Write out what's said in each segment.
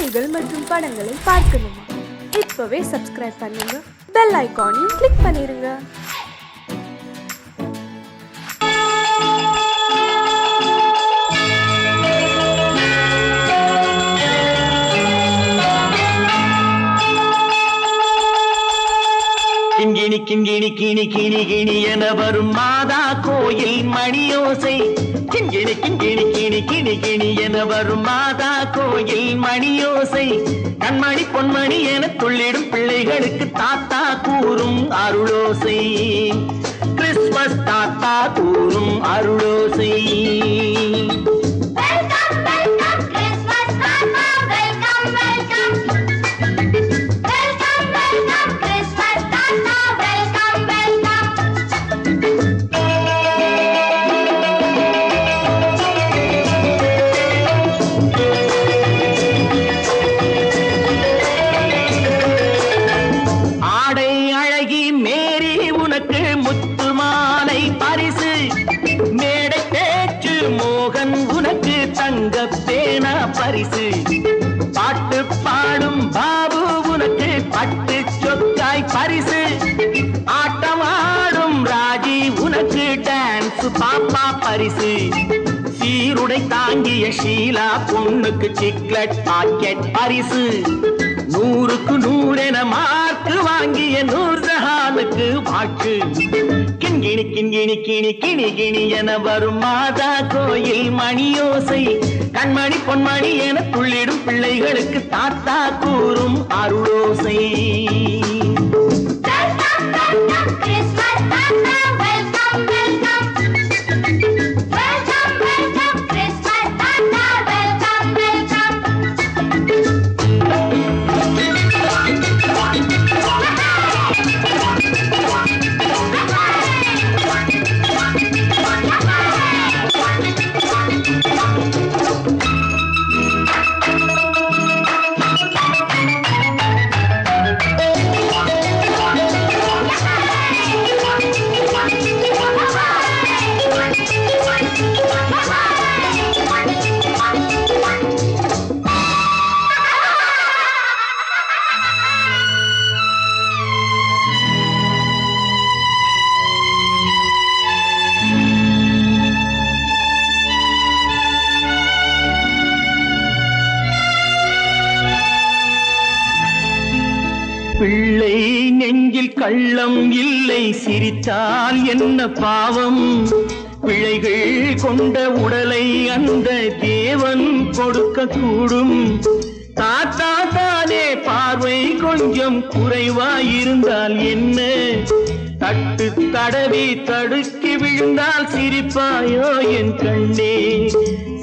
செய்திகள் மற்றும் படங்களை பார்க்கணுமா? இப்பவே சப்ஸ்கிரைப் பண்ணுங்க, பெல் ஐகானையும் கிளிக் பண்ணிருங்க. கிண்கிணி கிண்கிணி கிணி கிணி கிணி என வரும் மாதா கோயில் மணியோசை. கிண்கிணி கிண்கிணி கிணி கிணி கிணி என வரும் மாதா கோயில் மணியோசை. கண்மணி பொன்மணி என துள்ளிடும் பிள்ளைகளுக்கு தாத்தா கூறும் அருளோசை. கிறிஸ்துமஸ் தாத்தா கூறும் அருளோசை. பரிசு பாட்டு பாடும் பாபு உனக்கு பட்டு சொக்காய் பரிசு. ஆட்டமாடும் ராஜி உனக்கு டான்ஸ் பாப்பா பரிசு. சீருடை தாங்கிய ஷீலா பொண்ணுக்கு சிக்லெட் பாக்கெட் பரிசு. 100க்கு 100 என மார்க்கு வாங்கிய நூர்ஜஹானுக்கு வாக்கு. கிண்கிணி கிண்கிணி கிணி கிணி கிணி என வரும் மாதா கோயில் மணியோசை. கண்மணி பொன்மணி என துள்ளிடும் பிள்ளைகளுக்கு தாத்தா கூறும் அருளோசை. பிள்ளை நெஞ்சில் கள்ளம் இல்லை, சிரித்தால் என்ன பாவம். பிழைகள் கொண்ட உடலை அந்த தேவன் கொடுக்க கூடும். தாத்தா தானே பார்வை கொஞ்சம் குறைவாயிருந்தால் என்ன? தட்டு தடவி தடுக்கி விழுந்தால் சிரிப்பாயோ என் கண்ணே,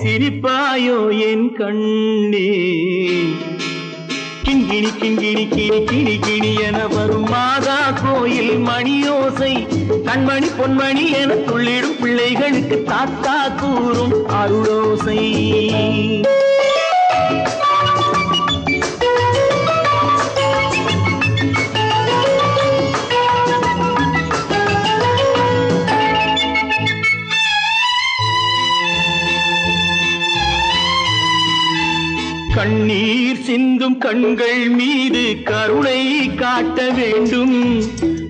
சிரிப்பாயோ என் கண்ணே. கிண்கிணி கிண்கிணி கிணி கிணி கிணி என வரும் மாதா கோயில் மணியோசை. கண்மணி பொன்மணி என துள்ளிடும் பிள்ளைகளுக்கு தாத்தா கூறும் அருளோசை. கண்ணீர் சிந்தும் கண்கள் மீது கருணை காட்ட வேண்டும்.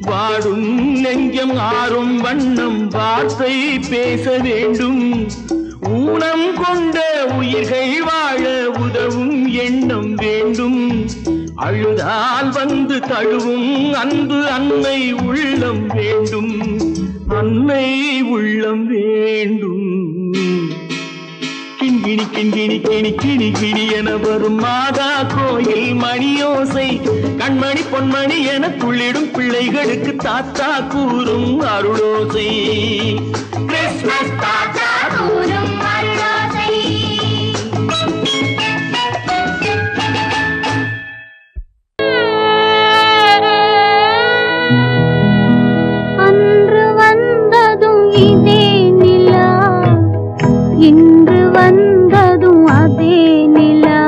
வாடும் நெஞ்சம் ஆறும் வண்ணம் வார்த்தை பேச வேண்டும். ஊனம் கொண்ட உயிர்கள் வாழ உதவும் எண்ணம் வேண்டும். அழுதால் வந்து தழுவும் அன்பு அன்னை உள்ளம் வேண்டும், அன்னை உள்ளம் வேண்டும். கிண்கிணி கிண்கிணி கிணி கிணி கிணி என வரும் மாதா கோயில் மணியோசை. கண்மணி பொன்மணி என துள்ளிடும் பிள்ளைகளுக்கு தாத்தா கூறும் அருளோசை. கிறிஸ்துமஸ் தாத்தா கூறும் அருளோசை. அன்று வந்ததும் இதே நிலா, இன்று வந்ததும் அதே நிலா.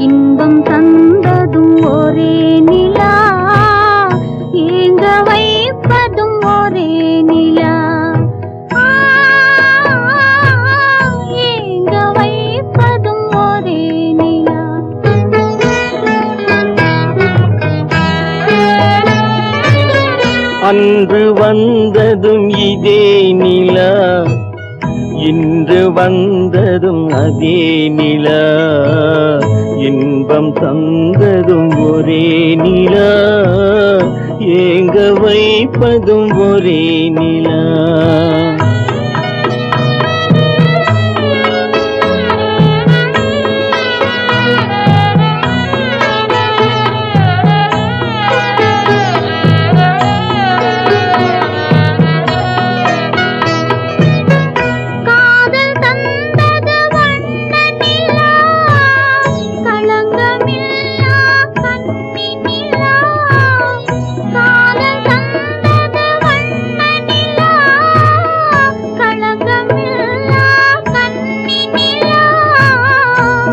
இன்பம் தந்ததும் ஒரே நிலா, ஏங்க வைப்பதும் ஒரே நிலா. அன்று வந்ததும் இதே நிலா, இன்று வந்ததும் அதே நிலா, இன்பம் தந்ததும் ஒரே நிலா, ஏங்க வைப்பதும் ஒரே நிலா.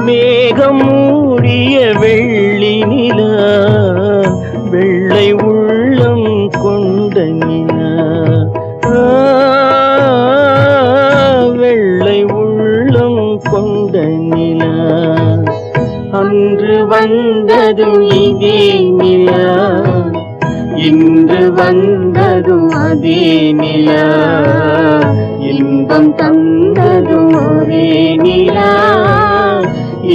மேகம் மூடிய வெள்ளி நிலா, வெள்ளை உள்ளம் கொண்ட நிலா, வெள்ளை உள்ளம் கொண்ட நிலா, அன்று வந்ததும் இதே நிலா, இன்று வந்ததும் அதே நிலா, இன்பம் தந்ததும் ஒரே நிலா,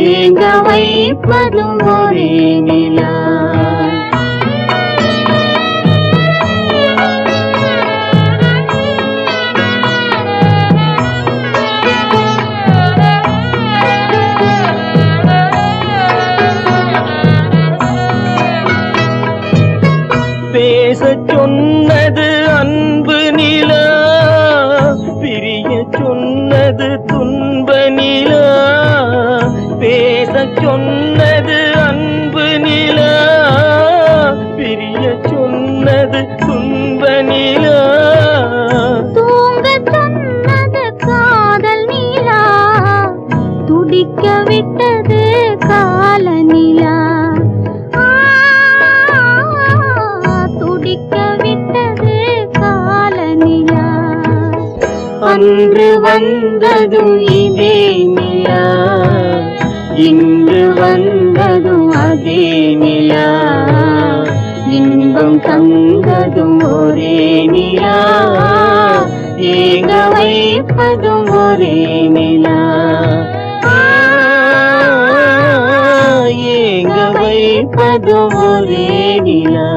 ஏங்க வைப்பதும் ஒரே நிலா. பேசச் சொன்னது அன்பு நிலா, பிரிய சொன்னது துன்ப நிலா, பேசச் சொன்னது அன்பு நிலா, பிரிய சொன்னது துன்ப நிலா, தூங்கச் சொன்னது காதல் நிலா, துடிக்க விட்டது கால நிலா, துடிக்க விட்டது கால நிலா. அன்று வந்ததும் இதே நிலா, இன்று வந்ததும் அதே நிலா, இன்பம் தந்ததும் ஒரே நிலா, ஏங்க வைப்பதும் ஒரே நிலா, ஏங்க வைப்பதும் ஒரே நிலா.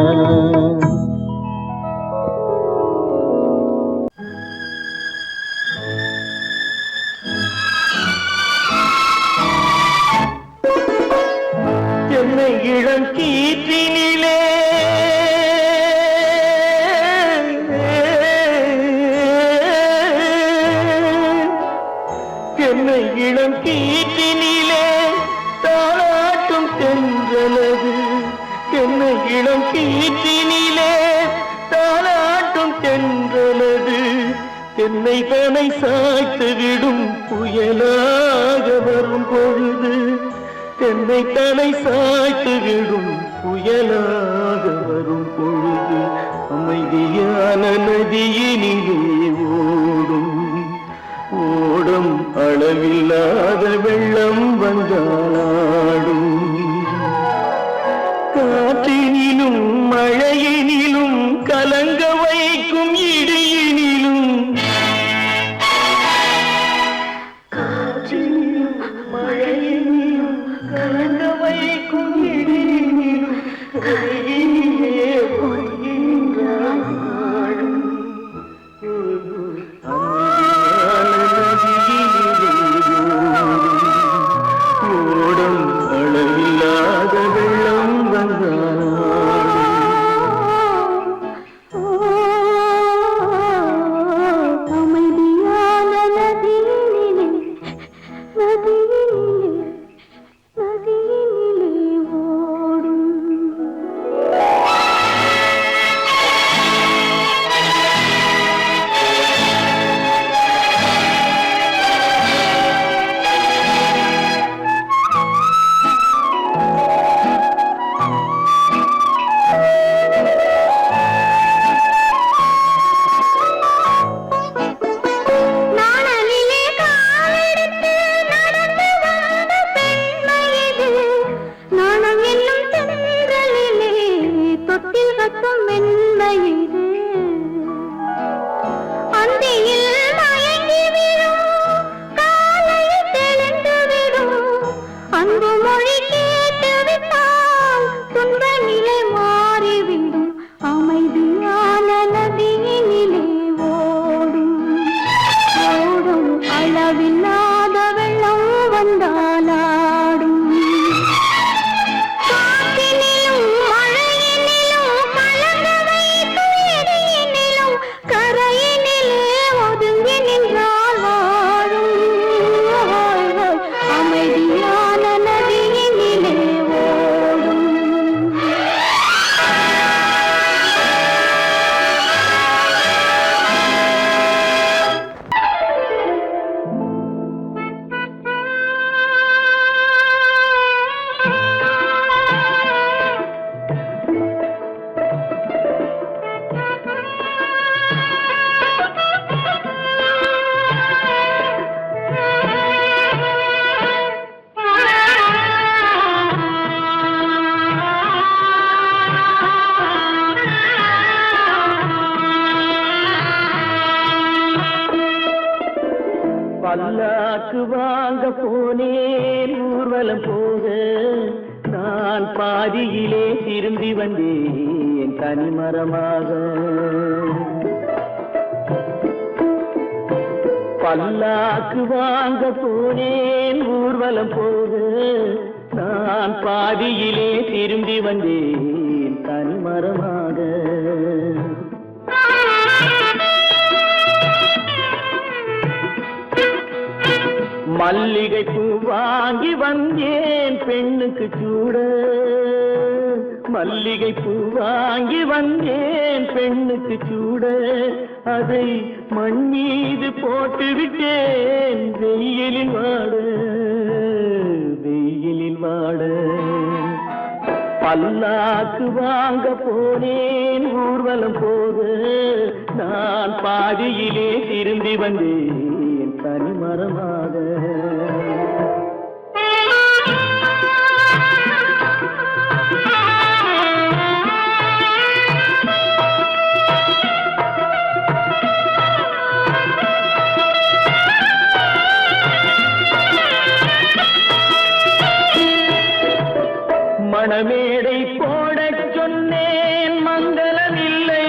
என்னை இளம் கீற்றினிலே என்னை இளம் கீற்றினிலே தாளாட்டும் தென்றலது, என்னை இளம் கீற்றினிலே தாளாட்டும் தென்றலது, என்னை தனை சாய்த்து விடும் புயலாக வரும் பொழுது, என்னை தலை சாய்த்து விடும் புயலாக வரும் பொழுது, அமைதியான நதியினிலே ஓடும் ஓடும் அளவில்லாத வெள்ளம் வந்தாடும், காற்றினிலும் மழையினிலும் கலங்க வைக்கும் இடியினிலும், காற்றினிலும் மழையினிலும் கலங்க வைக்கும் இடியினிலும், கையினிலே பொய்கின்றான் நாடும், ஓடும் அளவில்லாத வெள்ளம் வந்தாடும். அமைதியான நதியினிலே நதியினிலே நதியினிலே ஓடும். நாணலிலே காலெடுத்து நடந்து வந்த பெண்மை இது, நாணம் என்னும் தென்றலிலே தொட்டில் கட்டும் மென்மை இது. அன்பு மொழி கேட்டு விட்டால் துன்ப நிலை மாறிவிடும் அமைதியான நதியினிலே ஓடும் ஓடும் அளவில்லாத வெள்ளம் வந்தாலாடும் காற்றினிலும் மழையினிலும் கலந்து வைத்து இடியினிலும் கரையினிலே ஒதுங்கி நின்றால் வாழும் அமைதியான நதியினிலே ஓடும் பல்லாக்கு வாங்க போனேன் ஊர்வலம் போக நான் பாதியிலே திரும்பி வந்தேன் தனிமரமாக. பல்லாக்கு வாங்க போனேன் ஊர்வலம் போக நான் பாதியிலே திரும்பி வந்தேன் தனிமரமாக. மல்லிகை பூ வாங்கி வந்தேன் பெண்ணுக்கு சூட, மல்லிகை பூ வாங்கி வந்தேன் பெண்ணுக்கு சூட, அதை மண் மீது போட்டு விட்டேன் வெயிலில் வாட வெயிலில் வாட. பல்லாக்கு வாங்க போனேன் ஊர்வலம் போக நான் பாதியிலே திரும்பி வந்தேன் தனிமரமாக. மணமேடை போடச் சொன்னேன் மங்களமில்லை,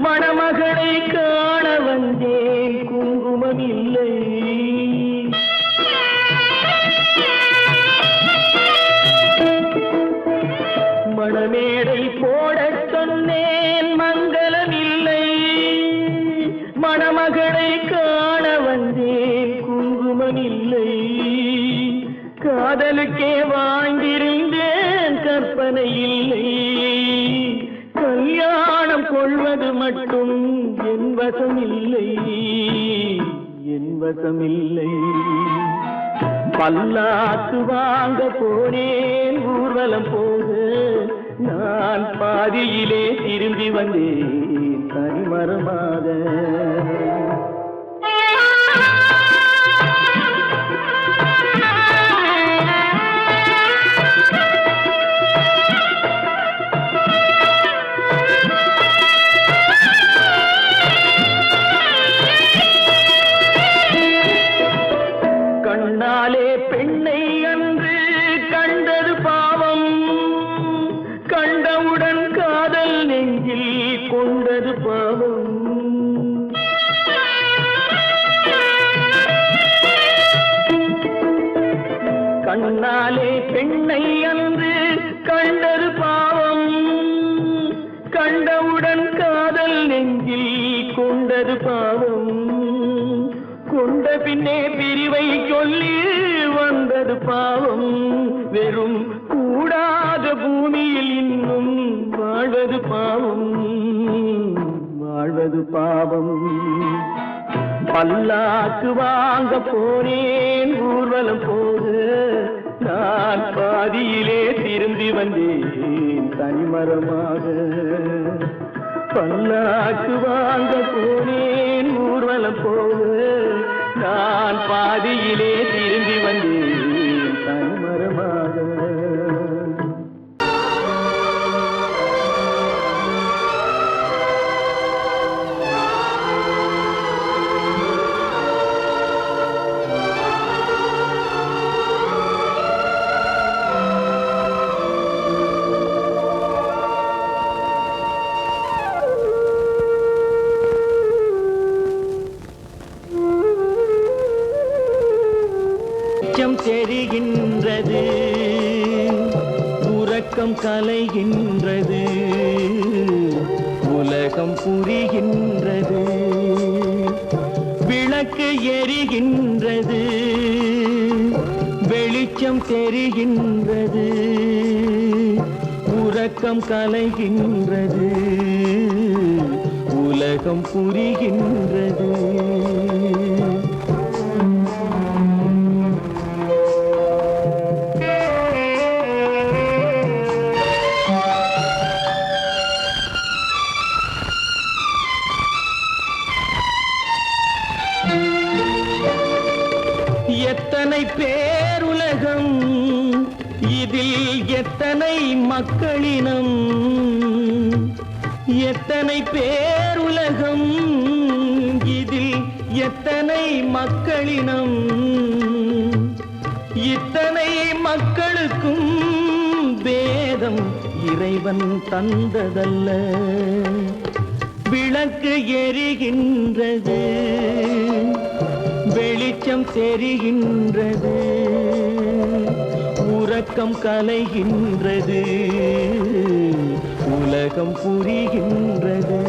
மணமகளை காண வந்தேன் குங்குமமில்லை. மணமேடை போடச் சொன்னேன் மங்களமில்லை, மணமகளை காண வந்தேன் குங்குமமில்லை. காதலுக்கே வாங்கியிருந்தேன் கற்பனை இல்லை, கல்யாணம் கொள்வது மட்டும் என் வசமில்லை என் வசமில்லை. பல்லாக்கு வாங்க போனேன் ஊர்வலம் போக நான் பாதியிலே திரும்பி வந்தேன் தனிமரமாக. கண்ணாலே பெண்ணை அன்று கண்டது பாவம், கண்டவுடன் காதல் நெஞ்சில் கொண்டது பாவம். கண்ணாலே பெண்ணை அன்று கண்டது பாவம், கண்டவுடன் காதல் நெஞ்சில் கொண்டது பாவம். கொண்ட பின்னே பிரிவை சொல்லி வந்தது பாவம், வெறும் கூடாத பூமியில் இன்னும் வாழ்வது பாவம் வாழ்வது பாவம். பல்லாக்கு வாங்க போனேன் ஊர்வலம் போக நான் பாதியிலே திரும்பி வந்தேன் தனிமரமாக. பல்லாக்கு வாங்க போனேன் ஊர்வலம் போக நான் பாதியிலே திரும்பி வந்தேன் தனிமரமாக. உறக்கம் கலைகின்றது, உலகம் புரிகின்றது. விளக்கு எரிகின்றது, வெளிச்சம் தெரிகின்றது. உறக்கம் கலைகின்றது, உலகம் புரிகின்றது. எத்தனை பேருலகம், இதில் எத்தனை மக்களினம். எத்தனை பேருலகம், இதில் எத்தனை மக்களினம். இத்தனை மக்களுக்கும் வேதம் இறைவன் தந்ததல்ல. விளக்கு எரிகின்றது, வெளிச்சம் தெரிகின்றது. உறக்கம் கலைகின்றது, உலகம் புரிகின்றது.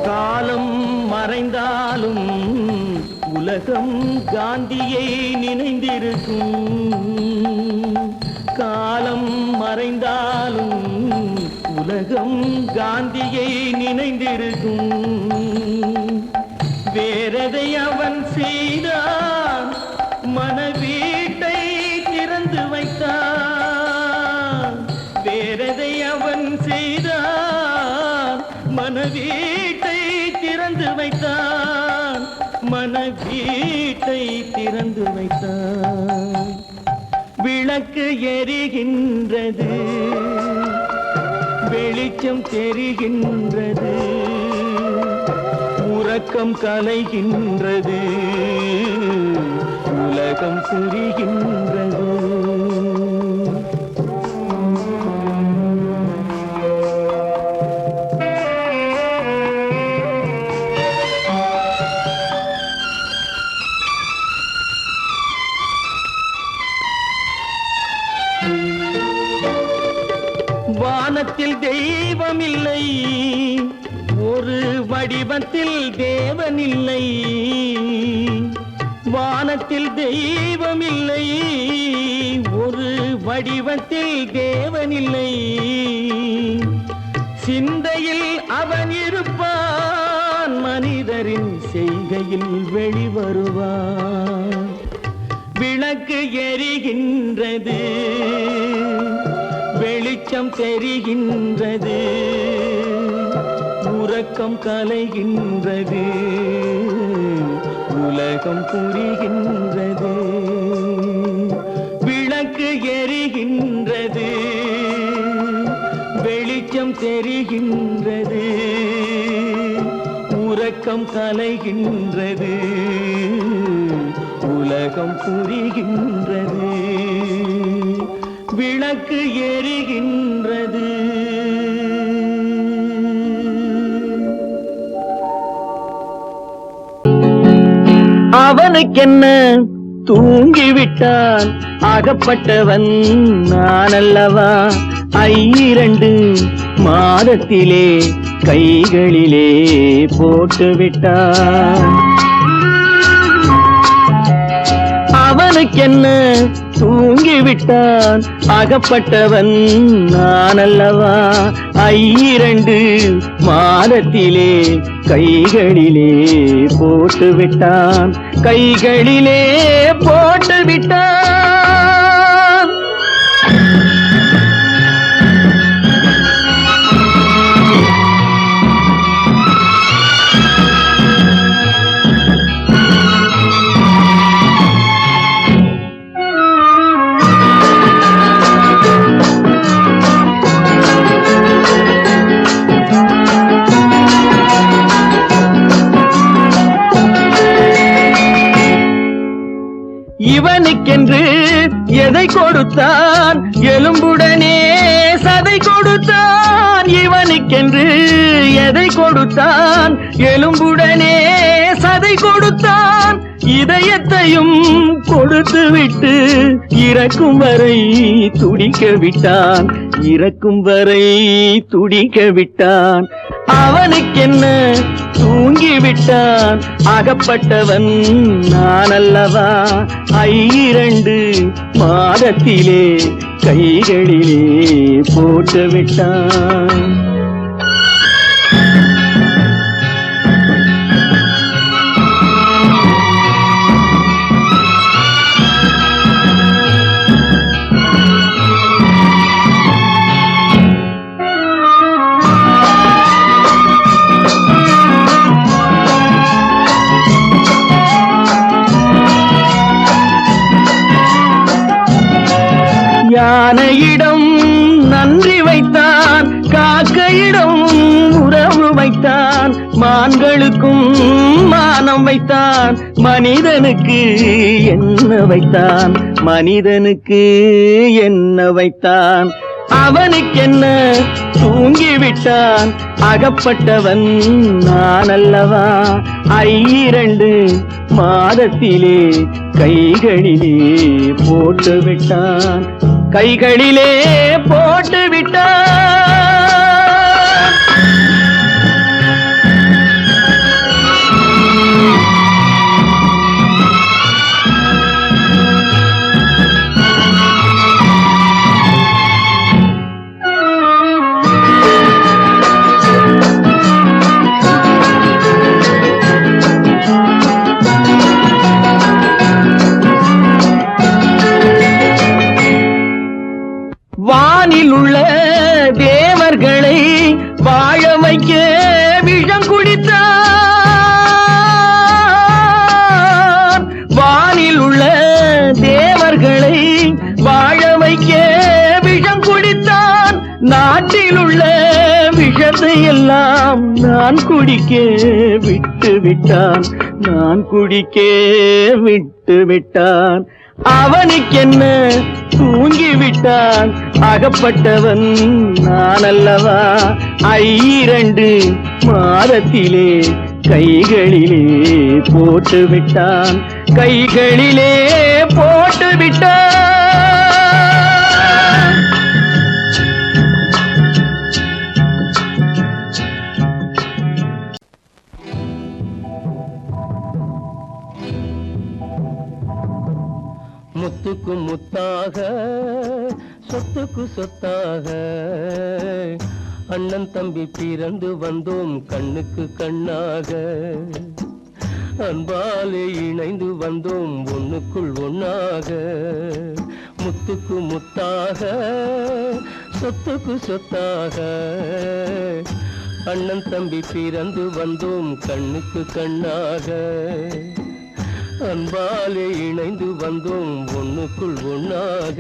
காலம் மறைந்தாலும் உலகம் காந்தியை நினைந்திருக்கும். காலம் மறைந்தாலும் உலகம் காந்தியை நினைந்திருக்கும். வேறதை அவன் செய்தான், மனவீட்டை திறந்து வைத்தான். வேறதை அவன் செய்தான், மனவீட்டை திறந்து வைத்தான். மனவீட்டை திறந்து வைத்தான். விளக்கு எரிகின்றது, வெளிச்சம் தெரிகின்றது. உறக்கம் கலைகின்றது, உலகம் புரிகின்றது. வானத்தில் தெய்வம் இல்லை, ஒரு வடிவத்தில் தேவன் இல்லை. வானத்தில் தெய்வம் இல்லை, ஒரு வடிவத்தில் தேவன் இல்லை. சிந்தையில் அவன் இருப்பான், மனிதரின் செய்கையில் வெளிவருவான். விளக்கு எரிகின்றது, வெளிச்சம் தெரிகின்றது. உறக்கம் கலைகின்றது, உலகம் புரிகின்றது. விளக்கு எரிகின்றது, வெளிச்சம் தெரிகின்றது. உறக்கம் கலைகின்றது, உலகம் புரிகின்றது. விளக்கு எரிகின்றது. அவனுக்கென்ன தூங்கிவிட்டான், அகப்பட்டவன் நான் அல்லவா. 2 மாதத்திலே கைகளிலே போட்டுவிட்டான். அவனுக்கென்ன தூங்கிவிட்டான், அகப்பட்டவன் நான் அல்லவா. 2 மாதத்திலே கைகளிலே போட்டுவிட்டான், கைகளிலே போட்டுவிட்டான். இவனுக்கென்று எதை கொடுத்தான் எலும்புடனே சதை கொடுத்தான் இவனுக்கென்று எதை கொடுத்தான் எலும்புடனே சதை கொடுத்தான் இதயத்தையும் கொடுத்து விட்டு இறக்கும் வரை துடிக்க விட்டான் இறக்கும் வரை துடிக்க விட்டான் அவனுக்கென்ன தூங்கிவிட்டான் அகப்பட்டவன் நான் அல்லவா 2 மாதத்திலே கைகளிலே போட்டு விட்டான் யானையிடம் நன்றி வைத்தான் காக்கையிடம் உறவு வைத்தான் மான்களுக்கும் மானம் வைத்தான் மனிதனுக்கு என்ன வைத்தான் மனிதனுக்கு என்ன வைத்தான் அவனுக்கென்ன தூங்கிவிட்டான் அகப்பட்டவன் நான் அல்லவா 2 மாதத்திலே கைகளிலே போட்டு விட்டான் கைகளிலே போட்டு விட்டான் வானில் உள்ள தேவர்களை வாழ வைக்க விஷம் குடித்தான் வானில் உள்ள தேவர்களை வாழ வைக்க விஷம் குடித்தான் நாட்டில் உள்ள விஷத்தை எல்லாம் நான் குடிக்க விட்டு விட்டான் நான் குடிக்க விட்டு விட்டான் அவனுக்கென்ன தூங்கிவிட்டான் அகப்பட்டவன் நான் அல்லவா 2 மாதத்திலே கைகளிலே போட்டு விட்டான் கைகளிலே போட்டு விட்டான் முத்துக்கு முத்தாக சொத்துக்கு சொத்தாக அண்ணன் தம்பி பிறந்து வந்தோம் கண்ணுக்கு கண்ணாக அன்பாலே இணைந்து வந்தோம் ஒண்ணுக்குள் ஒண்ணாக முத்துக்கு முத்தாக சொத்துக்கு சொத்தாக அண்ணன் தம்பி பிறந்து வந்தோம் கண்ணுக்கு கண்ணாக அன்பாலே இணைந்து வந்தோம் ஒண்ணுக்குள் ஒண்ணாக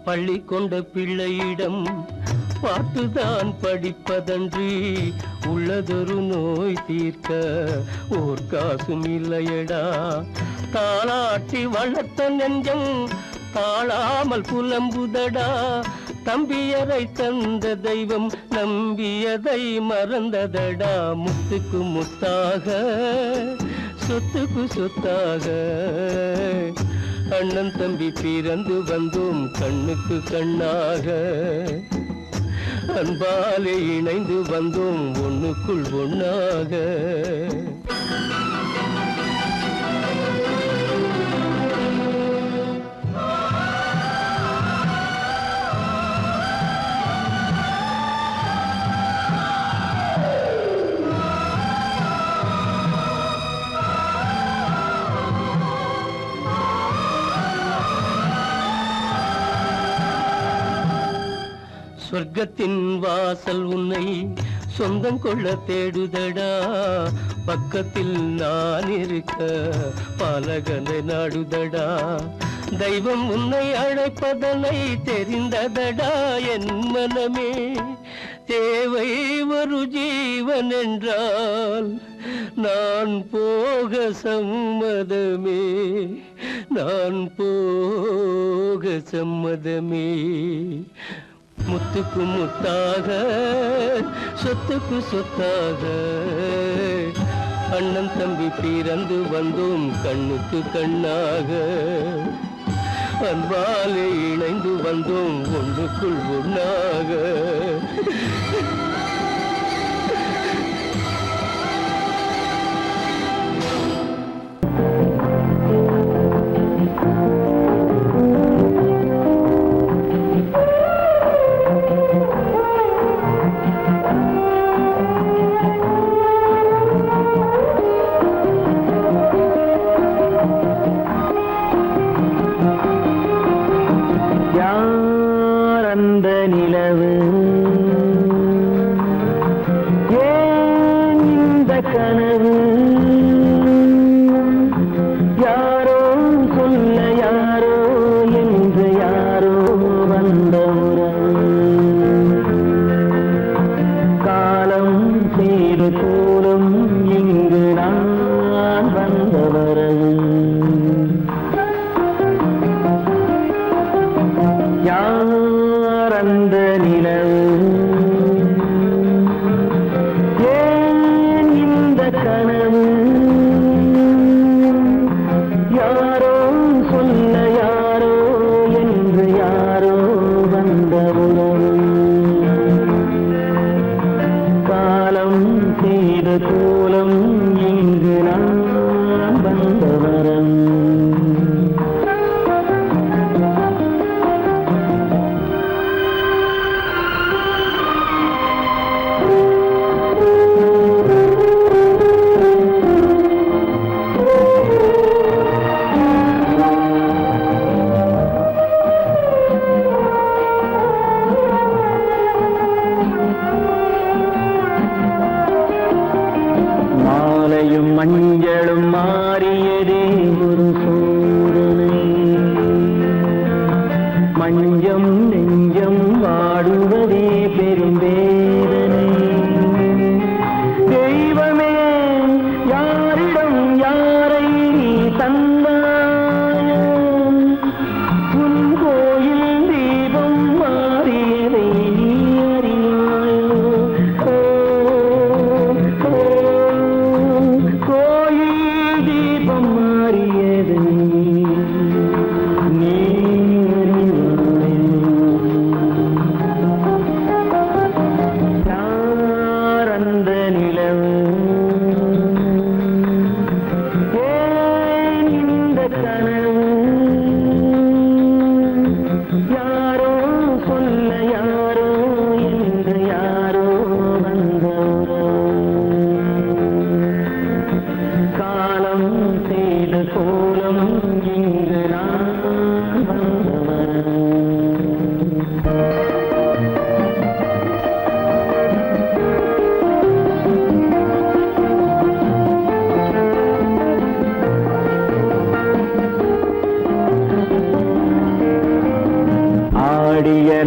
பள்ளி கொண்ட பிள்ளையிடம் பாட்டுதான் படிப்பதன்றி உள்ளதொரு நோய் தீர்க்க ஓர் காசும் இல்லையடா தாளாட்டி வளர்த்த நெஞ்சம் தாழாமல் புலம்புதடா தம்பியரை தந்த தெய்வம் நம்பியதை மறந்ததடா முத்துக்கு முத்தாக சொத்துக்கு சொத்தாக அண்ணன் தம்பி பிறந்து வந்தோம் கண்ணுக்கு கண்ணாக அன்பாலே இணைந்து வந்தோம் ஒண்ணுக்குள் ஒண்ணாக சொர்க்கத்தின் வாசல் உன்னை சொந்தம் கொள்ள தேடுதடா, பக்கத்தில் நான் இருக்க பாலகனை நாடுதடா. தெய்வம் உன்னை அழைப்பதனை தெரிந்ததடா என் மனமே. தேவை ஒரு ஜீவன் என்றால் நான் போக சம்மதமே, நான் போக சம்மதமே. முத்துக்கு முத்தாக, சொத்துக்கு சொத்தாக, அண்ணன் தம்பி பிறந்து வந்தோம் கண்ணுக்கு கண்ணாக. அன்பாலே இணைந்து வந்தோம் ஒன்றுக்குள் ஒன்றாக. மஞ்சளும் மாறியதே ஒரு சோதனை. மஞ்சம் நெஞ்சம் வாடுவதே பெரும் வேதனை. தெய்வமே யாரிடம் யாரை நீ தந்தாயோ, உன் கோயில் தீபம் மாறியதை நீ அறியாயோ.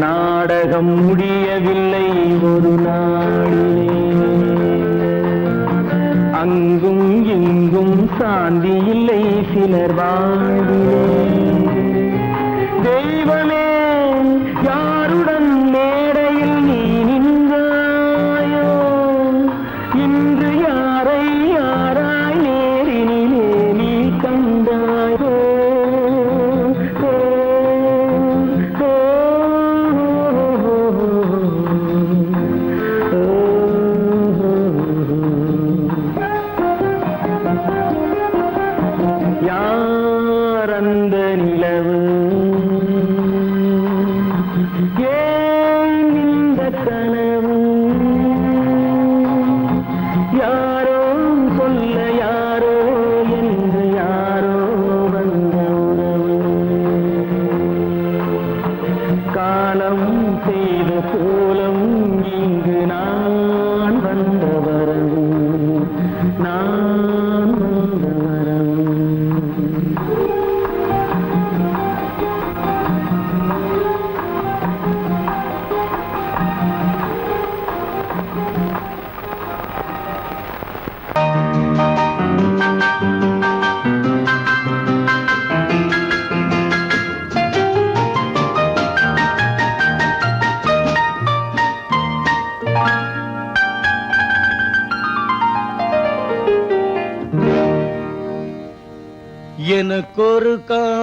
நாடகம் முடியவில்லை ஒரு நாளிலே. அங்கும் இங்கும் சாந்தி இல்லை சிலர் வாழ்விலே. தெய்வமே யாருடன் மேடையில் நீ நின்றாயோ, இன்று யாரை யாராய் நேரினிலே நீ கண்டாயோ. யார் நான் வந்தவரம். எனக்கொரு காதலி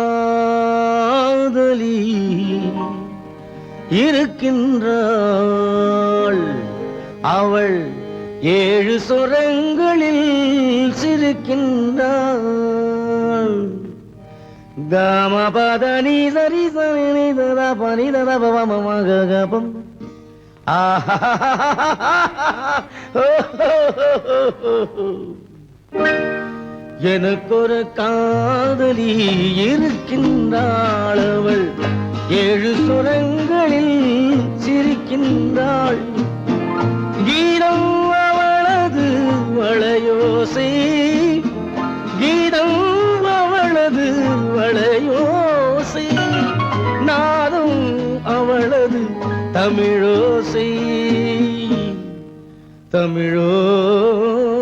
இருக்கின்றாள், அவள் 7 சுரங்களில் சிரிக்கின்றாள். காமபதனி சரி சரி ததா பனி ததா பவமகபம். எனக்கொரு காதலி இருக்கின்றாள், அவள் 7 சுரங்களில் சிரிக்கின்றாள். கீதம் அவளது வளையோசை, கீதம் அவளது வளையோசை, நாதம் அவளது தமிழோசை, தமிழோசை.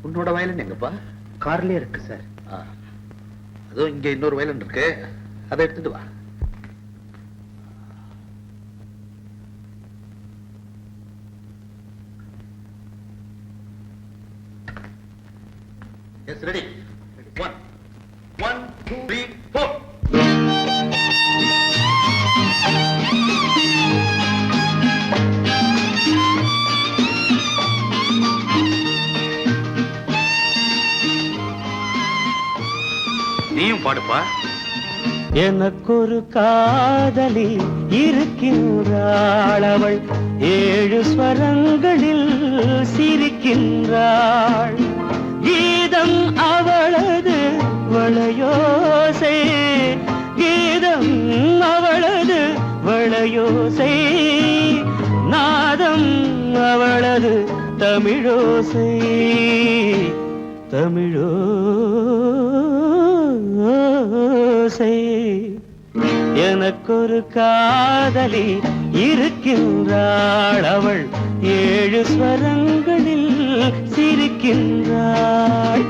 உன்னோட வயலன் எங்கப்பா? கார்லயே இருக்கு சார். அதுவும் இங்க இன்னொரு வயலன் இருக்கு, அதை எடுத்துட்டு வா. Yes, ready. 1 1 2 3 4. நீயும் பாடுப்பா. எனக்கொரு காதலி இருக்கின்றாள், அவள் 7 ஸ்வரங்களில் சிரிக்கின்றாள். கீதம் அவளது வளையோசை, கீதம் அவளது வளையோசை, நாதம் அவளது தமிழோசை, தமிழோசை. எனக்கொரு காதலி இருக்கின்றாள், அவள் 7 ஸ்வரங்களில் சிரிக்கின்றாள்.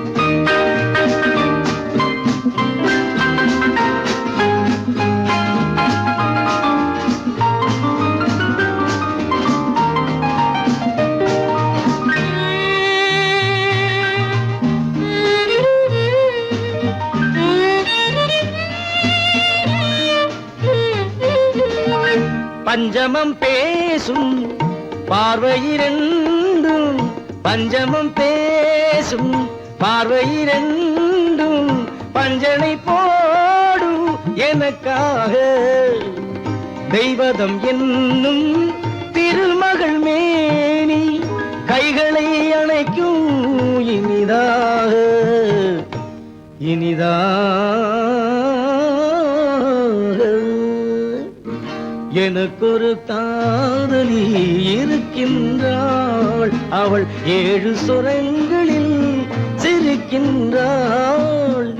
பஞ்சமம் பேசும் பார்வையிரண்டும், பஞ்சமம் பேசும் பார்வையிரண்டும், பஞ்சனை போடும் எனக்காக. தெய்வதம் என்னும் திருமகள் மேனி கைகளை அணைக்கும் இனிதாக, இனிதாக. எனக்கொரு காதலி இருக்கின்றாள், அவள் 7 சுரங்களில் சிரிக்கின்றாள்.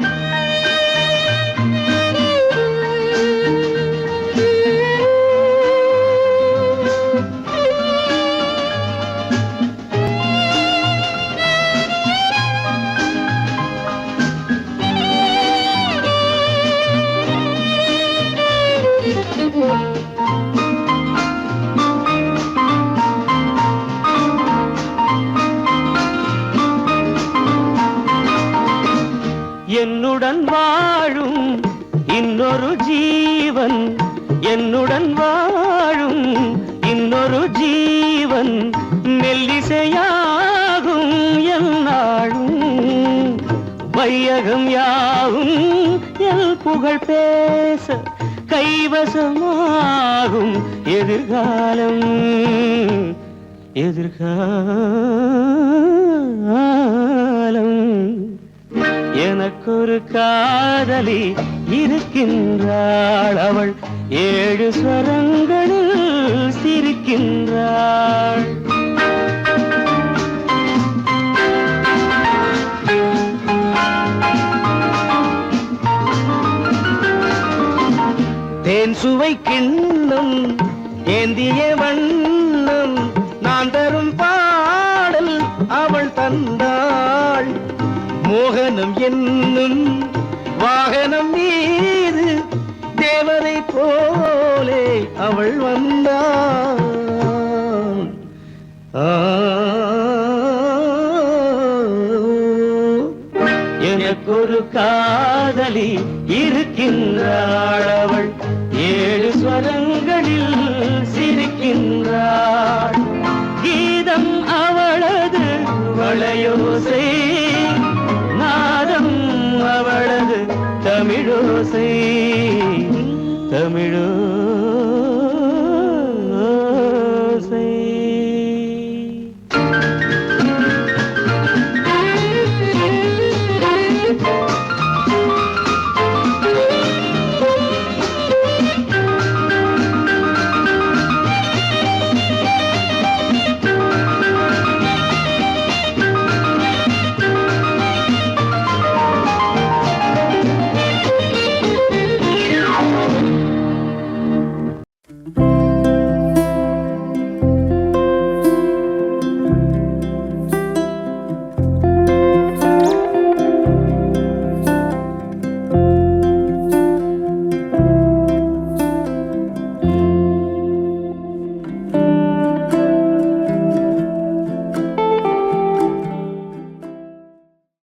என்னுடன் வாழும் இன்னொரு ஜீவன், என்னுடன் வாழும் இன்னொரு ஜீவன், மெல்லிசையாகும் என்னாலும், வையகம் யாவும் எல் புகழ் பேச கைவசமாகும் எதிர்காலம், எதிர்காலம். எனக்கொரு காதலி இருக்கின்றாள், அவள் 7 ஸ்வரங்களில் சிரிக்கின்றாள். சிரிக்கின்றாள். தேன் சுவை கிண்ணம் ஏந்திய வண்ணம் நான் தரும் பாடல் அவள் தந்தாள். மோகனம் என்னும் வாகனம் மீது தேவரை போலே அவள் வந்தாள். எனக்கொரு காதலி இருக்கின்றாள். அவள் 7 ஸ்வரங்களில் சிரிக்கின்றாள். கீதம் அவளது வளையோசை, நாதம் அவளது தமிழோசை தமிழோ